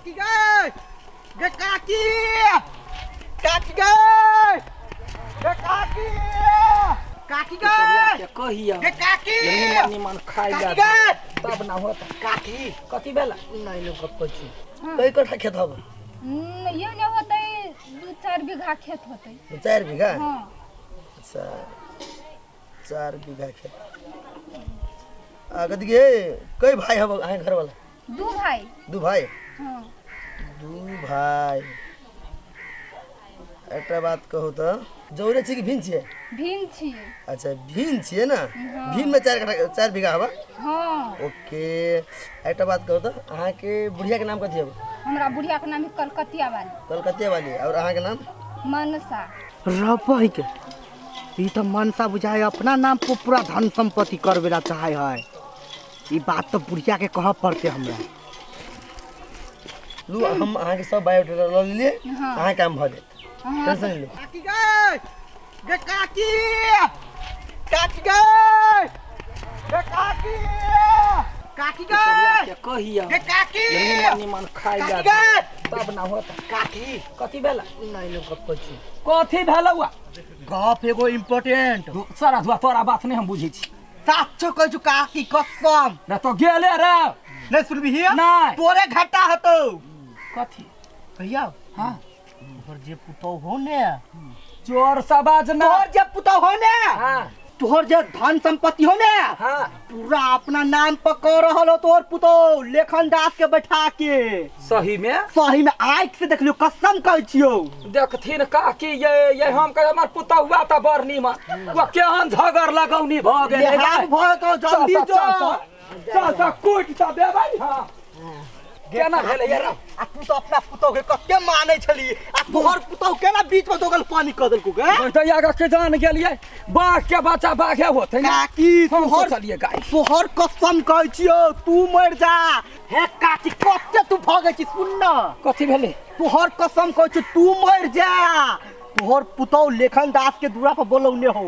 काकी गए गे काकी काकी गए गे काकी काकी गए कहिया गे काकी निमन खाइ काकी जा गए तब ना होता काकी कति बेला नहीं लोग कब पची कई कट्ठा खेत हब ये नहीं होते 2-4 बीघा खेत होते 4 बीघा हाँ अच्छा 4 बीघा खेत कथी के कई भाई हब आए घर वाला 2 भाई दू भाई हाँ दू भाई एक बात कहू तो जौरे छी कि भिन छिए भीम छिए अच्छा भिन छिए ना भिन में 4 बीघा हवा हाँ ओके एक बात कहू तो अहाँ के बुढ़िया के नाम कथी हब हमरा बुढ़िया के नाम है कलकतिया वाली कलकतिया वाली और अहाँ के नाम मनसा रपही के ई तो मनसा बुझाए अपना नाम पर पूरा धन संपत्ति करवेला चाहे है ई बात तो बुढ़िया के कह पड़ते हमरा लू हम अहाँ के सब बायोडाटा ल लिए हाँ। अहाँ काम भ जात हाँ टेंशन नहीं लो काकी गए गे काकी काकी गए गे काकी काकी गए कहिया गे काकी निमन खाइ जा काकी गए तब ना होता काकी कति बेला नहीं लोग कब पची कथी भेलौ गप एगो इम्पोर्टेंट सारा धुआ तोरा बात नहीं हम बुझै छी साचो कहै छु काकी कसम ना तो गेले रे नहीं सुनबी हिया नहीं। तोरे घाटा हतो कथी भैया हां तोहर जे पुतौ हो ने चोर सबाज ना तोहर जे पुतौ हो ने हां तोहर जे धन संपत्ति हो ने हां पूरा अपना नाम पर कर रहल हो तोहर पुतौ लेखन दास के बैठा के सही में सही में आँख से देख लियो कसम कहै छियो देखथिन काकी ये हम कहे हमर पुता हुआ त बड़ निमन वो केहन झगड़ लगौनी भ गेलै बिहार भय तो जल्दी जो चल कुट त देबै हां केना भेलै यार आ तू तो अपना पुतौ के कते मानै छली आ तोहर पुतौ केना बीच में दोगल पानी क देलकू गे बैठैया के जान गेलियै बाघ के बच्चा बाघे होतै ना काकी हम तोहर सोचलियै गाय तोहर कसम कहै छियो तू मर जा हे काकी कते तू भगै छी सुन न कथी भेलै तोहर कसम कहै छी तू मर जा तोहर पुतौ लेखन दास के दूरा पर बोलौने हो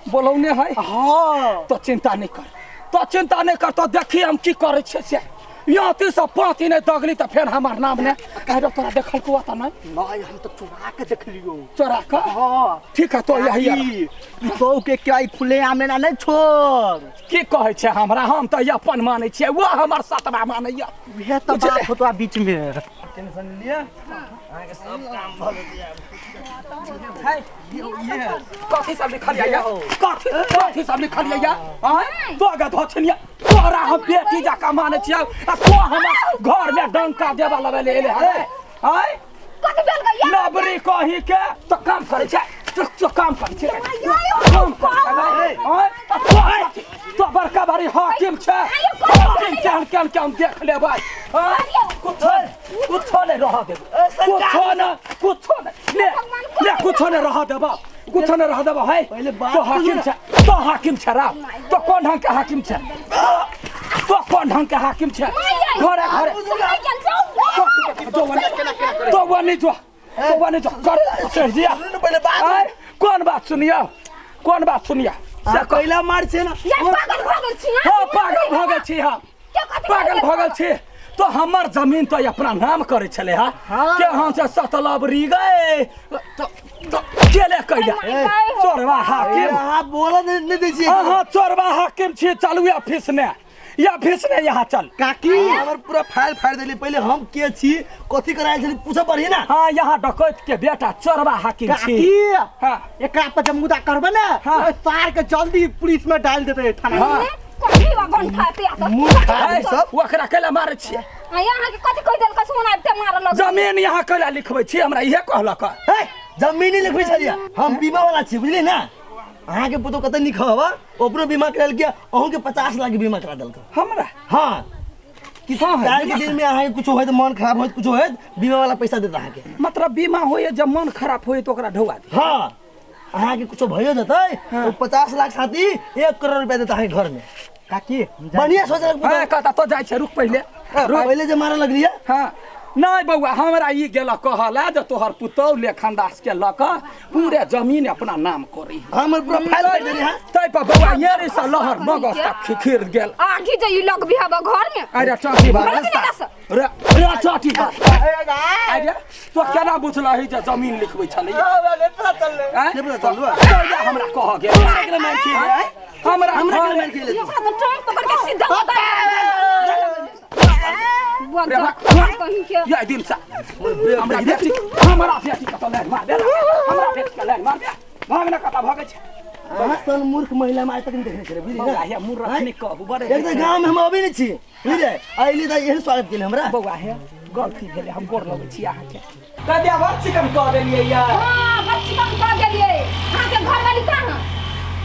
बोलौने है हां तो चिंता नहीं कर तो देखी हम की करे छे से यहाँ ती सब पाती नहीं दगली तो फिर हमार नाम ने कह दो तोरा देखल को आता नहीं नहीं हम तो चुरा के देख लियो चोरा का हां ठीक है तो यही पुतौ के क्या फुले आमे ना नहीं छोड़ की कहे छे हमरा हम तो अपन माने छे वो हमार सातवा माने या वह तो बात होतो बीच में टेंशन लिया आगे के सब काम भल दिया है ये कथी सब लिखल या कथी सब लिखल या हां तो आगे धछनिया तोरा हम बेटी जका माने छिया आ तो हमर घर में डंका देबा लबे ले है हाय कथी बेल गया नबरी कही के तो काम करे छे तो काम करे छे काम करे हाय तो बड़का भारी हाकिम छे हाकिम केहन हम देख ले भाई हाय कुछ नहीं रह दे कुछ नहीं ले कुछ नहीं रह दे बाप कुछ नहीं रह दे है पहले तो हाकिम छे रा तो कौन ढंग के हाकिम छे घरे तो वनी जो कर चढ़ दिया पहले बात कौन बात सुनिया से कोइला मार छे ना या पागल भगल छी हां पागल भगल छी हम पागल भगल छी तो हमर जमीन तो अपना नाम करे छले हा के हम से सतलबरी गए तो केले कइला चोरवा हाकिम हां बोला नहीं दे छी हां चोरवा हाकिम छी चलू ऑफिस में या फिस ने यहाँ चल काकी हमर पूरा फाइल फाड़ देली पहले हम के छी कथि करायल छली पूछा पड़ी ना हाँ यहाँ डकैत के बेटा चोरवा हाकिम छी काकी हाँ एकरा पर जब मुदा करबे ना हाँ। सार के जल्दी पुलिस में डाल देते थाना हाँ। कथी बा बन खाते आ है सब ओकरा केला मारे छी यहाँ के कथी कह देल कसम ना ते मारल जमीन यहाँ केला लिखबै छी हमरा इहे कहलक हे जमीन लिखबै छलिया हम बीमा वाला छी बुझली ना अहाँ के पुतो कतै लिख हवा ओपरो बीमा कराल के अहू के 50 लाख बीमा करा देलक हमरा हां कि काल के दिन में अहाँ कुछ होय त मन खराब होय कुछ होय बीमा वाला पैसा देता अहाँ के मतलब बीमा होय जब मन खराब होय तो ओकरा ढौआ दे हां अहाँ के कुछ भयो जतै तो 50 लाख साथी 1 करोड़ रुपया देता है घर में काकी बढ़िया सोचलक हां कहता तो जाय छै रुक पहले पहले जे मारे लगलिए हां नहीं बउआ हमरा ई गेला कहला जे तोहर पुतौह लेखनदास के लक पूरे जमीन अपना नाम करी हमर प्रोफाइल कर देनी हां तै पर बउआ ये सा लहर मगज तक खिखिर गेल आखी जे ई लोग भी हवा घर में अरे चाटी बात रे रे चाटी बात अरे तो केना बुझला ही जे जमीन लिखबै छलै ने पता चलले ने पता चललो हमरा कह गेल एकरा मार के हमरा मार के ले ओकरा तो ट्रंक पकड़ के सीधा होता है कहीं के या दिन सा हमरा बेटी कत ले मार दे हमरा बेटी के ले मार दे भागना कत भागे छै सन मूर्ख महिला में आज तक नहीं देखने करे बुझली ना बउआ हे मूर्ख नहीं कहू बड़े एक तो गांव में हम अभी नहीं छी बुझले आइली त एहन स्वागत केले हमरा बउआ हे गलती भेले हम गोर लगै छी अहाँ के कदिया बात चिकन कह देलिए यार हां बच्ची का कह देलिए हां के घर वाली कहां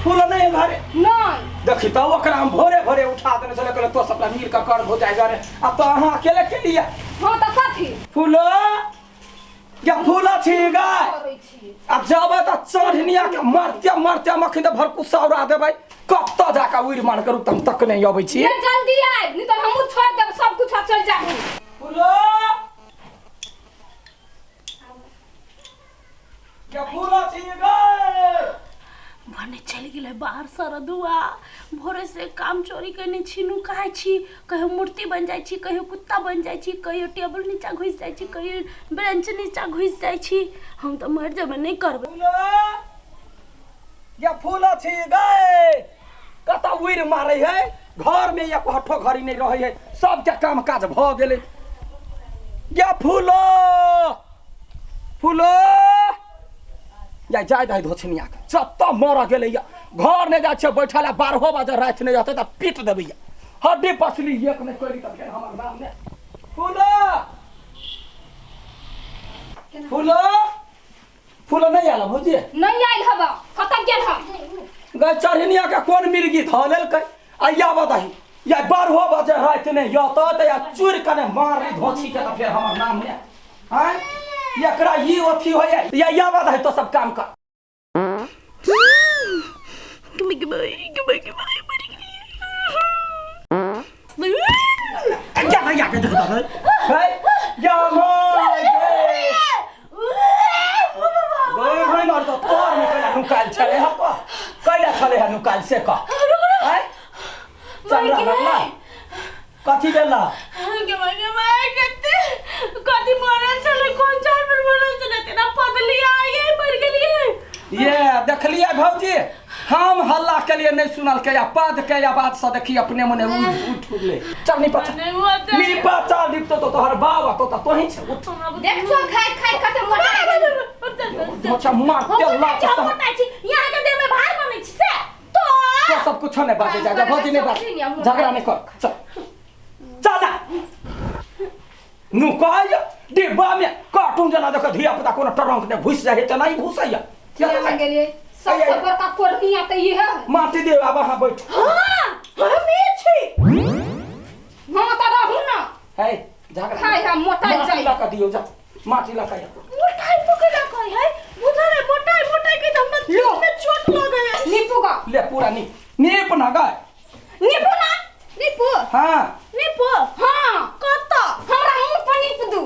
फूल नहीं घरे नहीं देखी तो ओकरा हम भोरे भोरे उठा देने चले कहले तो सबला मीर का कर हो जाएगा रे अब तो अहाँ अकेले के लिए हां त कथी फूलो क्या फूला छी गाय करै छी अब जाबे त चढ़निया के मारते मारते मखिन त भर कुस्सा उड़ा देबै कत्ता जाका उड़ मार करू तम तक नहीं अबै छी ये जल्दी आइ नहीं तो हमहु छोड़ देब सब कुछ चल जाबू फूलो क्या फूला छी गाय भने चलि गेलै बाहर सरदुआ भोरे से काम चोरी करने छी नुकाय छी कहियो मूर्ति बन जाइ छी कहियो कुत्ता बन जाइ छी कहियो टेबल नीचा घुस जाइ छी कहियो बेंच नीचा घुस जाइ छी हम तो मर जेबे नहीं करबे या फूला छी गए कता उड़ मारे है घर में या हठो घड़ी नहीं रहे है सबके काम काज भ गेले या फूलो फूलो या जाय दाई धोछनिया के जत्ता मर गेले या घर ने जा छै बैठला 12 बजे रात ने जाते त पीट देबै या हड्डी पसली एक ने कोली त फेर हमर नाम ने फूलो फूलो फूलो नहीं आला भौजी नहीं आइल हवा खतम गेल हम गए चढ़निया के कोन मिर्गी ध लेलकै आइया बदाही या 12 बजे रात ने या त या चूर कने मार धोछी के त फेर हमर नाम ने हैं एकरा ई अथी होय या बदाही तो सब काम कर तुम के भाई मर गई क्या भैया के देखता है या माय गए भाई मार तो तोर में कला नुकाल छले ह तो कइला छले ह नुकाल से का हैं चंद्रा लगला कथी देला के भाई कते कथी मरल चले कौन चाल पर मरल चले तेरा पगली आई मर गेली ये देखलिए भौजी हम हल्ला के लिए नहीं सुनल के या पद के या बात से देखी अपने मने उठ उठले चल नहीं पचा नहीं पचा दिप तो तोहर बाबा तो तोही छ उठ देख तो खाइ खाइ खत्म मोटा अच्छा मार तेला मोटा छी यहां के देह में भार बनै छी से तो सब कुछ नहीं बाजे जा भौजी नहीं बात झगड़ा नहीं कर चल चल नु कहय डिब्बा में कार्टून जना देख धिया पुता कोनो टरंक ने घुस जाए त नहीं घुसैया क्या गेलिए सबसे बड़का कोरनिया त ई है माटी दे अब वहां बैठ हां हम ये छी हां त रहू ना है झगड़ा खाइ हम मोटा माटी ला का दियो जा माटी ला का मोटाई पकड़ा कोई है बुझले मोटाई के दम में चोट लगे है नीपू का ले पूरा नीप ना गए नीपू ना नीपू हां नीपो हां कत्ता हमरा मुंह पर नीप दू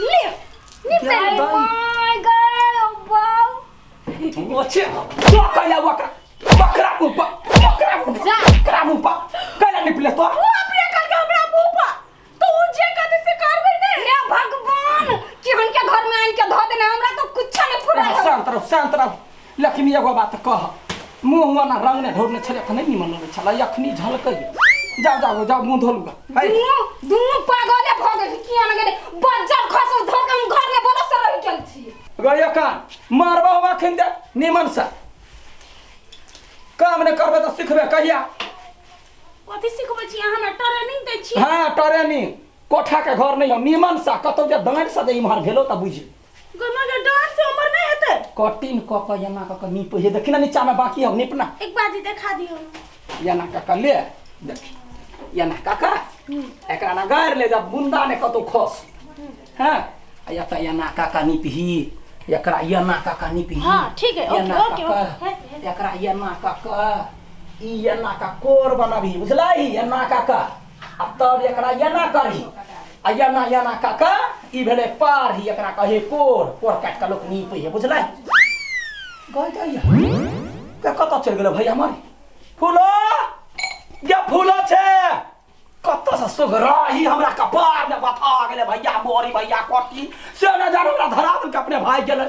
ले नीप दे माय गॉड वाओ अच्छे तो कइला बकरा मुपा कइला निपले तो वो अपने करके हमरा मुंह पर तो उ जे कदे से करबै नहीं ले भगवान केहन के घर में आन के धो देने हमरा तो कुछ नहीं फुरा शांत रह लक्ष्मी एगो बात कह मुंह ना रंग ने ढोरने छले त नहीं निमन लगे छला अखनी झलकै जाओ मुंह धोलुगा दुनु पागले भ गेल किया न गेले बज्जर खसो धोके हम घर में बोलस रहि गेल छी गया का मारबा अखन दे निमन से काम ने करबे त सिखबे कहिया कथि सिखबै छी अहाँ ना ट्रेनिंग दै छी हां ट्रेनिंग कोठा के घर नहीं हो निमन सा कतौ जे दांड से इमहर भेलो त बुझी गमा के डांस से उमर नहीं हेते कटिन क यना क नीप हे देखिना नीचा में बाकी हो नीपना एक बाजी देखा दियो यना का ले देख यना काका एकरा ना गार ले जा बुंदा ने कतो खस हां या त यना काका नीपही एकरा यना काका नीपही हां ठीक है ओके एकरा यना काका ई यना का कोर बनाबी बुझलाई यना काका अब तब एकरा एना करही आ एना काका ई भेले पार ही एकरा कहे पोर काट के लोक नीपे है बुझले गई दैया के कत चल गेल भैया हमर फूलो या फूलो छे कत से सुगराही हमरा कपार में बता गेले भैया मोरी भैया कोटी से न जानो हमरा धरा दल के अपने भाई गेले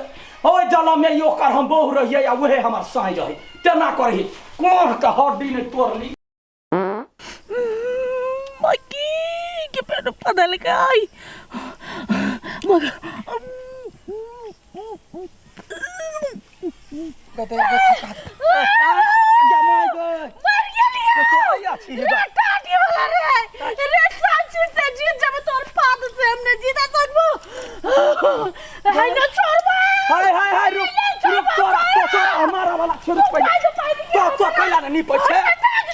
ओय जलम में यो कर हम बहु रहिए या उहे हमर साई रहे तेना करही कोन के हड्डी ने तोड़ली मकी के पेट पदल गई मगर जमाई गए मर गेली तो आया छी रे टाटी वाला रे सांची से जीत जब तोर पाद से हमने जीता तो हाय ना छोड़बा हाय रुक तो हमारा वाला छोड़ पहले तो कैला नहीं पछे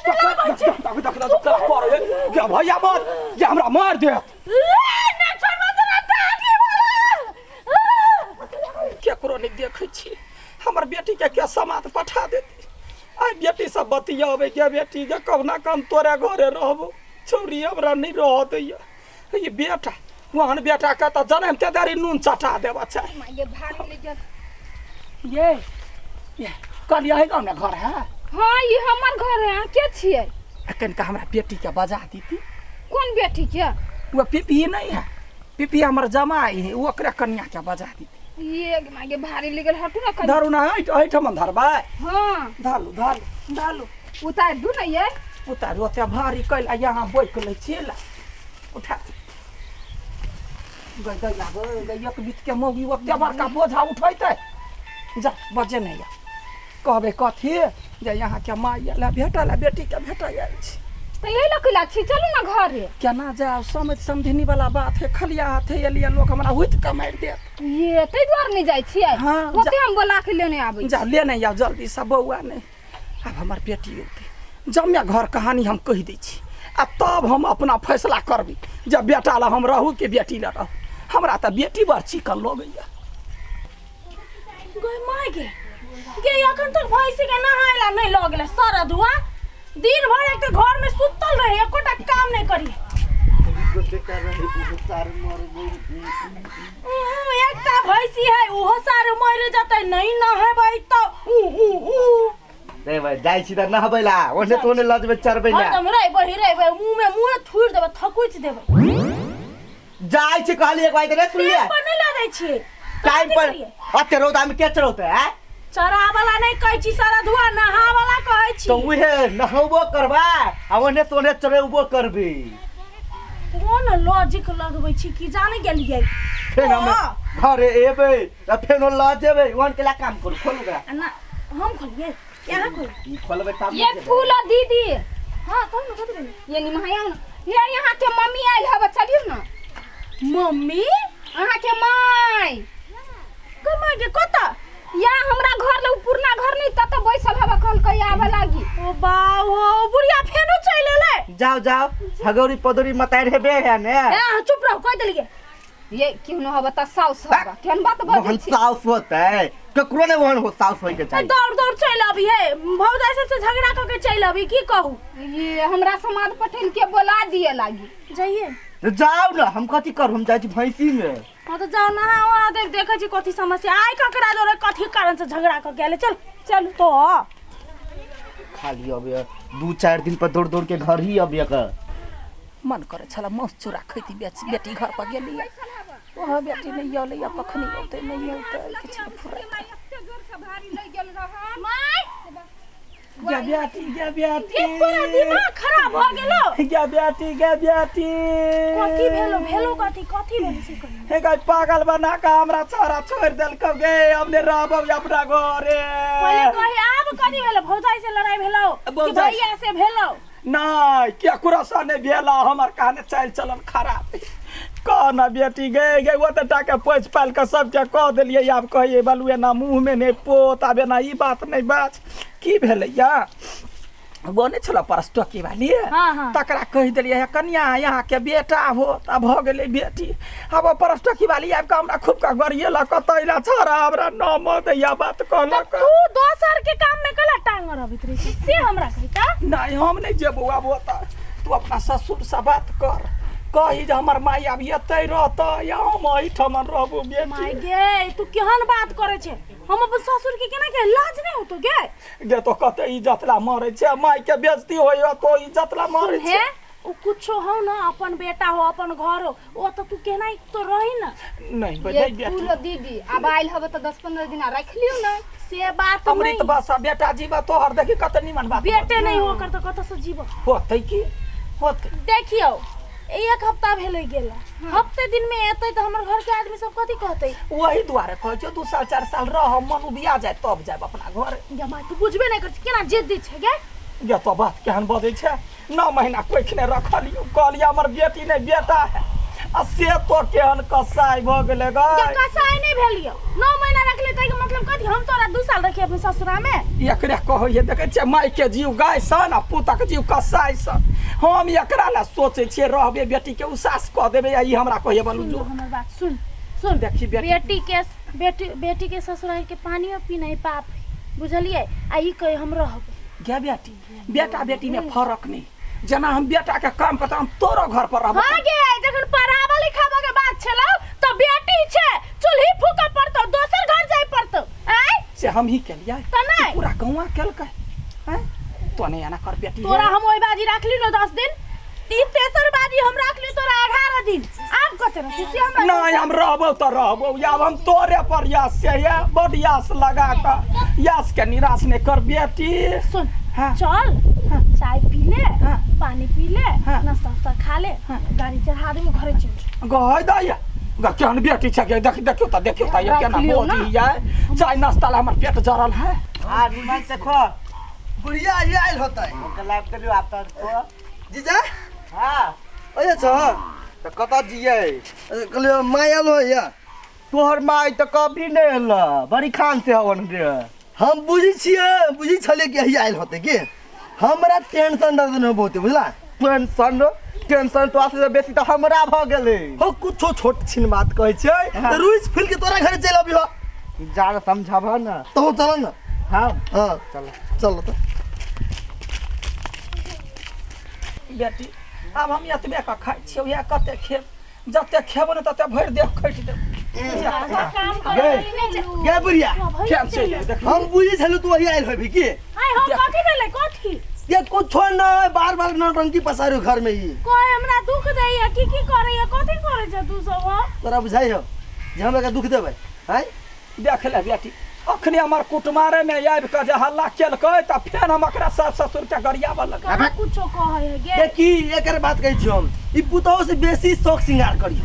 देख पर क्या भैया मत ये हमरा मार दे ना छोड़बा तो ना टाटी वाला केकरो नहीं देखे छी हमर बेटी के क्या समाद पठा देती आई बेटी सब बतियावे के बेटी के कब ना कम तोरे घरे रहबो छोरी हमरा नहीं रह दैया ये बेटा वहां बेटा का तो जन्म ते दारी नून चटा देबा चाहे ये भारी ले जा ये कल यही गाँव में घर है हां ये हमर घर है के छिए अखन का हमरा बेटी के बजा दीती कौन बेटी के वो पीपी नहीं है पीपी हमर जमाई है वो ओकरा कन्या के बजा दीती ये मागे भारी लगल हटू ना कर धरू ना ऐठ मन धरबा हां धालू उतार दू ना ये उतार ओते भारी कैल यहाँ बोइक ले छिला उठा गई एक बीत के मोगी ओते बड़का बोझा उठैते जा बजे नहीं या कहबे कथी जे यहाँ के माई ला भेटा ला बेटी के भेटा आयल छी तो यही लकला छी चलू ना घर रे केना जाओ समझ समझनी वाला बात है खलिया हाथे एलिया लोग हमरा हुत के मार देत ये तै द्वार नहीं जाय छियै हाँ, ओते हम बोला के लेने आबै जा लेने आओ जल्दी से बौआ नहीं अब हमार बेटी होते जब मैं घर कहानी हम कह दै छी आ तब हम अपना फैसला करबी जब बेटा ला हम रहू के बेटी ला रहू हमरा त बेटी बड़ चिकन लगैया गई माय गे अखन तक भैंसी के नहायला नहीं लग गेले सरद हुआ दिन भर एक घर में सुतल रहे एकोटा काम नहीं करी एकटा भैंसी है ओहो सारे मर जाते नहीं नहाबै तो रे भाई जाई छी त नहबैला ओने तोने लजबे चरबैला हम रे मुंह थुर देबे थकुच देबे जाई छी कहली एक बार रे सुन ले पर नहीं ला जाय छी टाइम पर अते रौदा में के चरोते है चरा वाला नहीं कहै छी सारा धुआ नहा वाला कहै छी तो उहे नहबो करबा आ ओने तोने चरेबो करबी कोन लॉजिक लगबै छी की जाने गेलियै फेन हम घरे एबै आ फेनो ल जेबै ओन केला काम करू खोलू गा ना हम खोलिए यहाँ खोल ई खोलबै तब ये फूल दीदी हां कौन न कथि ये निमहाया ना ये यहाँ के मम्मी आइल हबे चलियो ना मम्मी अहाँ के माई कमा के कता या हमरा घर ले पुरना घर नहीं तत बैसल हबे कल कई आवे लागी ओ बाऊ बुढ़िया फेनो चल ले जाओ हगौरी पदोरी मताई हेबे है ने ए चुप रहो कह देलिए ये क्यों न हबे त साउस हबे केन बात बजै मोहन छी साउस होते ककरो ने मोहन हो साउस होई के चाहिए दौड़ चल अभी है भौजाई सबसे झगड़ा करके चल अभी की कहूं ये हमरा समाज पटेल के बोला दिए लागी जाइए जाओ ना हम कथी कर हम जाई छी भैंसी में हां तो जाओ ना वहां देखे छी कथी समस्या आइ ककरा जोरे कथी कारण से झगड़ा कर गेले चल तो खाली अब 2-4 दिन पर दौड़ के घर ही अब एक मन करे छला मौस चूरा खैती बेटी घर पर गेली ओह बेटी नहीं आले या कखनी होते नहीं होते किछ फुराई गे बेटी पूरा दिमाग खराब हो गेलो गे बेटी कथी भेलो कथी भेलो से कही हे गाय पागल बना का हमरा छोरा छोड़ देल क गे हमने रहबो अपना घरे पहले कही आब कथी भेलो भौजाई से लड़ाई भेलो कि भैया से भेलो नहीं क्या कुरासा ने भेला हमर कहने चाल चलन खराब कहना बेटी गे वो तो टाके पोछ पाल के सबके कह दिलिए आब कहिए बलुए ना मुंह में नहीं पोत आबे ना ई बात नहीं बात की भेलै या वो नहीं छला परस्टकी वाली हाँ। तकरा कह दिलिए कन्या यहाँ के बेटा हो तब भ गेलै बेटी अब परस्टकी वाली आब के हमरा खूब का गरिएला कतैला छोरा हमरा न मत या बात कहलक तू दोसर के काम में कला टांगर अबित रही से हमरा कहता नहीं हम नहीं जेबो अब होता तू अपना ससुर से बात कर कही जे हमर माई अब एते रहता या हम एहिठाम रहबो बेटी माय गे तू केहन बात करे छे हम अपन ससुर के केना के लाज नहीं होतो गे गे तो कते इज्जत ला मारे छे माई के बेइज्जती होय तो इज्जत ला मारे हे छे ओ कुछो हो ना अपन बेटा हो अपन घर हो ओ तो तू केना तो रही ना नहीं ये बजाई तू बेटी लो दीदी अब आइल हबे तो 10-15 दिन रख लियो ना से बात अमृत नहीं बसा बेटा जीवा तोहर देखी कते निमन बात बेटे नहीं होकर तो कत से जीव होतै की होतै देखियो एक हफ्ता भेले गेला हफ्ते दिन में एतै तो हमर घर के आदमी सब कथि कहतै वही दुआरे कहै छौ 2 साल 4 साल रह मन उबिया जाय तब जाय अपना घर गे माय तू बुझबे नहीं कर केना जिद्दी छे गे गे तो बात केहन बजै छै 9 महीना कोइखने रखलियो कहलिया हमर बेटी नहीं बेटा है आ से तो केहन कसाई भ गेले गे के कसाई नहीं भेलियो 9 महीना रख ले तै के मतलब कथि हम तोरा 2 साल रखी अपने ससुरा में एकरे कहै ये देखे छै माई के जीव गाय सन आ पुतक जीव कसाई सन हम एकरा ला सोचै छियै रहबे बेटी के उसास क देबे ई हमरा कहै बनू जो हमर बात सुन सुन देखी बेटी के ससुरा के पानियो पीनाई पाप बुझलिए आ ई कहे हम रहब गे बेटी बेटा बेटी में फर्क नहीं जना हम बेटा के काम करता हम तोरो घर पर रहब हां गे जखन पढ़ाबा लिखाबा के बात छलो तो बेटी छे चूल्ही फूका पड़तो दोसर घर जाय पड़तो आय से हम ही केलियै त नहीं पूरा गौवा केलकै हैं तो नहीं आना कर बेटी तोरा हम ओइ बाजी राखली न 10 दिन तीन तेसर बाजी हम राखली तोरा 18 दिन आब कते रखी से हमरा नहीं हम रहबो तो रहबो या हम तोरे पर यास से या बड यास लगा का यास के निराश नहीं कर बेटी सुन हाँ। चल चाय पी ले हाँ। पानी पी ले हाँ। नाश्ता वास्ता खा ले गाड़ी चढ़ा दे घरे चल गहै दैया केहन बेटी छै देखियो त ये केना रख लियो ना। मोटी है चाय नाश्ता ला हमर पेट जरल है हाँ निमन से खो बुढ़िया ये आइल होतै लाइव करियो आप तो जीजा हाँ अरे छ तो कत जिये कहलियो माय आलो या तोहर माई तो कभी नहीं हल्ला बड़ी खान से हवन रे हम बुझी छियै बुझी छलिए कि यही आइल होतै के हमरा टेंशन दर्द न बहुते बुझला टेंशन तो आसे बेसी तो हमरा भ गेले हो कुछो छोट छिन बात कहै छै त रुइस फिल के तोरा घर चल अबिहो जान समझाब ना तो चल न हाँ हां चल चल त बेटी अब हम एतबे का खाइ छियै या कते खेब जते खेबो न तते भरि देह खैट देब काम गे कर गे बुढ़िया केहन छै देख हम बुझी छलु तू वही आइल होबी की आय हम कथि भेले कथि ये कुछो न बार बार नौटंकी पसारो घर में ही कोई हमरा दुख दैया की करैया कथि करे छ तू सब तोरा बुझाइ हो जे हमरा के दुख देबै हैं देख ले बेटी अखने हमर कुटमारे ने आबि के जे हल्ला केलकै त फेर हम एकरा सास ससुर के गरियाबे लग कहा कुछो कहै है गे देखी एकर बात कहै छी हम ई पुतौ से बेसी शौक सिंगार करी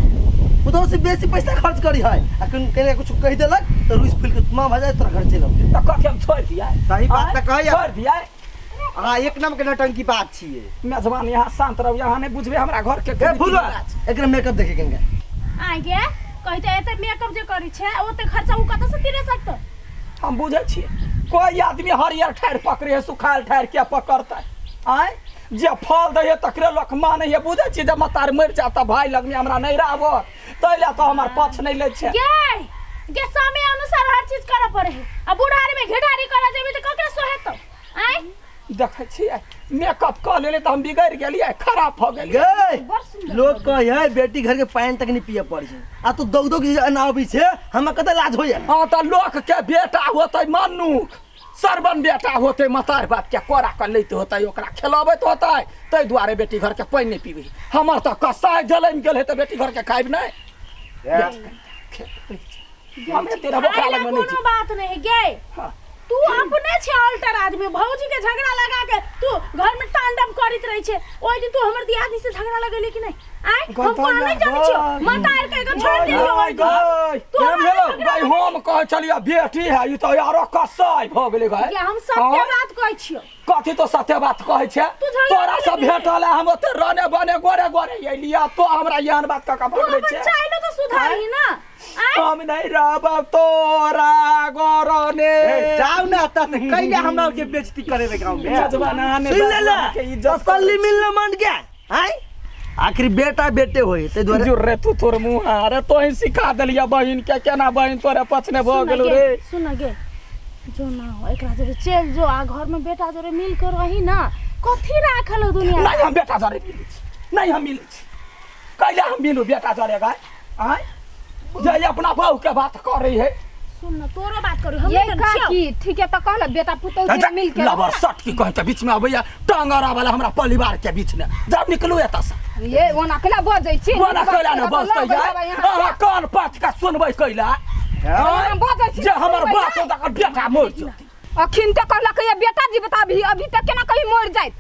पुतौ से बेसी पैसा खर्च करी है आ कने कुछ कहि देलक त रुइस फिल के मां भजाय तोरा घर चल त कथे हम छोड़ दिया सही बात त कहै छोड़ दिया हाँ एक नंबर के नौटंकी बात छिए मेजबान यहाँ शांत रहो यहाँ नहीं बुझबे हमरा घर के ए भूल एकर मेकअप देखे केंगे आगे कहते एते मेकअप जे करी छै ओते खर्चा उ कत से तिरे सकतो हम बुझे छिए कोई आदमी हरियर ठाड़ पकड़े है सुखाल ठाड़ के पकड़ता आय जे फल दे तकरे लोक माने है बुझे छी जब मतार मर जाता भाई लग में हमरा नहीं रहबो तैले तो हमर पछ नहीं ले छै गे समय अनुसार हर चीज करे पड़े है आ बुढ़ारी में घेडारी करे जेबी त ककरे सोहेतो आय देखे छिए मेकअप कर लेले तो हम बिगड़ गेलिए खराब हो गेलिए गे लोग कहे बेटी घर के पानी तक नहीं पिए पड़ छै आ तू दौग दौग अनाबी छै हम कते लाज होय हां त लोक के बेटा होतै मनुख सरबन बेटा होते मतार बाप के कोरा कर लेते होते ओकरा खिलाबैत होते तै दुआरे बेटी घर के पानी नहीं पीबी हमर त कसाय जलन गेल है त बेटी घर के खाइब नहीं हमें तेरा बकरा लग में नहीं कोनो बात नहीं गे तू अपने छे अल्टर आदमी भौजी के झगड़ा लगा के तू घर में तांडव करित रही छे ओइ दिन तू हमर दियादनी से झगड़ा लगेली कि नहीं आय हम कोन नहीं जानि छियो मतार के छोड़ दियो ओइ तू भेलो भाई हम कह चलिया बेटी है ई तो यारो कसाई भ गेलै भाई ये हम सत्य बात कहै छियो कथि तो सत्य बात कहै छे तोरा से भेटल हम ओते रने बने गोरे गोरे एलिया तो हमरा यहन बात का पकड़े छे चाइलो तो सुधारी ना हम नहीं रहब तोरा गोरने जाओ ना त कइले हमरा के बेइज्जती करे रे गांव में जजबाना ने सुन ले के इज्जत तसल्ली मिलने मन गया हैं आखिर बेटा बेटे होई ते द्वारा जुर रे तू तोर मुंह अरे तो ही सिखा देलिया बहिन के केना बहिन तोरे पछने भ गेलो रे सुन गे जो ना हो एकरा जोरे चल जो आ घर में बेटा जोरे मिल कर रही ना कथी राखल हो दुनिया नहीं हम बेटा जरे मिले नहीं हम मिले कैले हम मिलू बेटा जरे गाय आय जे अपना बहू के बात कर रही है सुन न तोरो बात करू हम ये नहीं का छियौ। की ठीक है तो कहल बेटा पुतौ से मिल के लबर सट की कह के बीच में अबैया टांगरा वाला हमरा परिवार के बीच में जब निकलू एता से ये ओना केला बजै छी बोला कैला न बस कहिया अहाँ कान पात का सुनबै कैला बजै छी जे हमर बात तक बेटा मर जति अखिन तक कहलक ये बेटा जी बता अभी तक केना कहीं मर जाए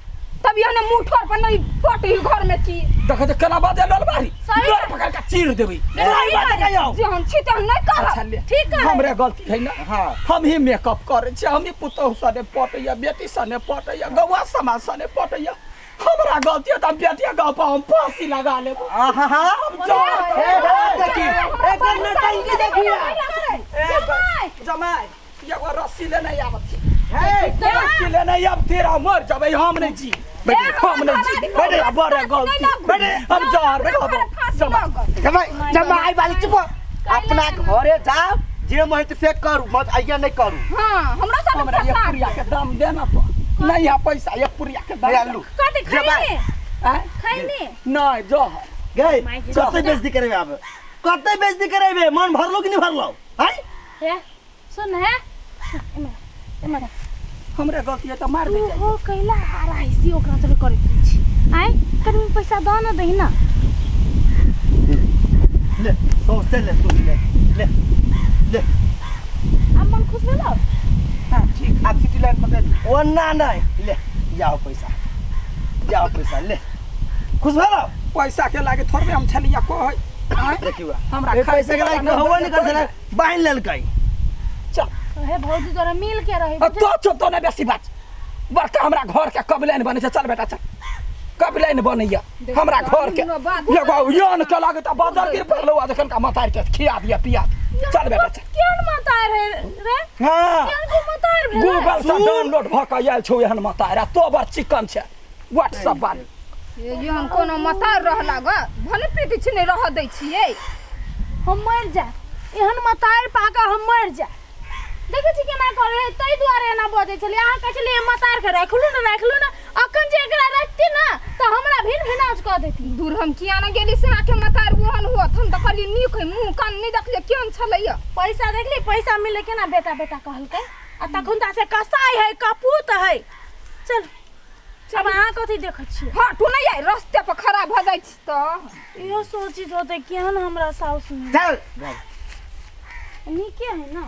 तब ये मुंह ठोर पर नहीं पटी घर में की देख दे केना बाजे ललबारी सही लड़ पकड़ के चीर देबै सही बात कहियो जे हम छी त हम नहीं अच्छा कह ले ठीक है। हमरे गलती है ना हाँ। हम ही मेकअप करे छी हम ही पुतौ सने पटैया बेटी सने पटैया गौवा समाज सने पटैया हमरा गलती है त बेटिया गाँव पर हम फांसी लगा लेब आहा हम जोर देखी एक नटंकी देखिए जमाई एगो रस्सी ले नहीं आवत हे रस्सी ले नहीं अब तेरा मर जबै हम नहीं जी बेटे हम नहीं जी बेटे बड़े गलती बेटे हम जोर बेटे जमाई वाली चुप अपना घरे जाओ जे महत से करू मत आइया नहीं करू हां हमरा सब हमरा ये पुरिया के दाम देना तो नहीं है पैसा ये पुरिया के दाम ले लू कथी खाइने हैं खाइने नहीं जो गए कते बेइज्जती करेबे अब कते बेइज्जती करेबे मन भरलो कि नहीं भरलो हैं हे सुन है एमा हमरे गलती है तो मार दे तू हो कैला आराइसी ओकरा जब करैत छी आइ कनी पैसा द न दही न ले सोचते ले तू ले ले ले अब मन खुश भेलौ हां ठीक आप सिटी लाइन पकड़ ओ ना नहीं ले जाओ पैसा ले खुश भेलो पैसा के लागे थोड़े हम छलिया को है देखियो हमरा ए पैसा के लायक होबो नहीं कर सके बाइन लेलकै चल हे भौजी तोरा मिल के रहे तो चुप तो नहीं बेसी बात बड़का हमरा घर के कबलाइन बने छै चल बेटा चल कबलाइन बनैया हमरा घर के एगो यान के लागे त बाजार गिर पड़लो आ जखन का मतार के खिया दिया पिया चल बेटा चल केहन मतार है रे हां केहन को मतार भेल गूगल से डाउनलोड भ के आयल छौ एहन मतार तो बड़ चिकन छै व्हाट्सएप बात ये हम कोनो मतार रहला ग भले पेटी छिने रह दै छियै हम मर जा एहन मतार पाका हम मर जा देखै छी केना करे तै दुआरे एना बजै छली अहाँ कहै छली मतार के राखलू न अखन जे एकरा रखती ना त हमरा भिन भिनाज क देती दूर हम किया न गेली सेना के मतार ओहन होत हम त कहली नीक है मुंह कान नहीं देखले केन छलैया पैसा देखली पैसा मिले केना बेटा कहलकै आ तखन ता से कसाई है कपूत है चल अब अहाँ कथी देखै छी हां तू नहीं आई रास्ते पर खड़ा भ जाई छी त इहो सोची होते केहन हमरा साउस में चल नीके है ना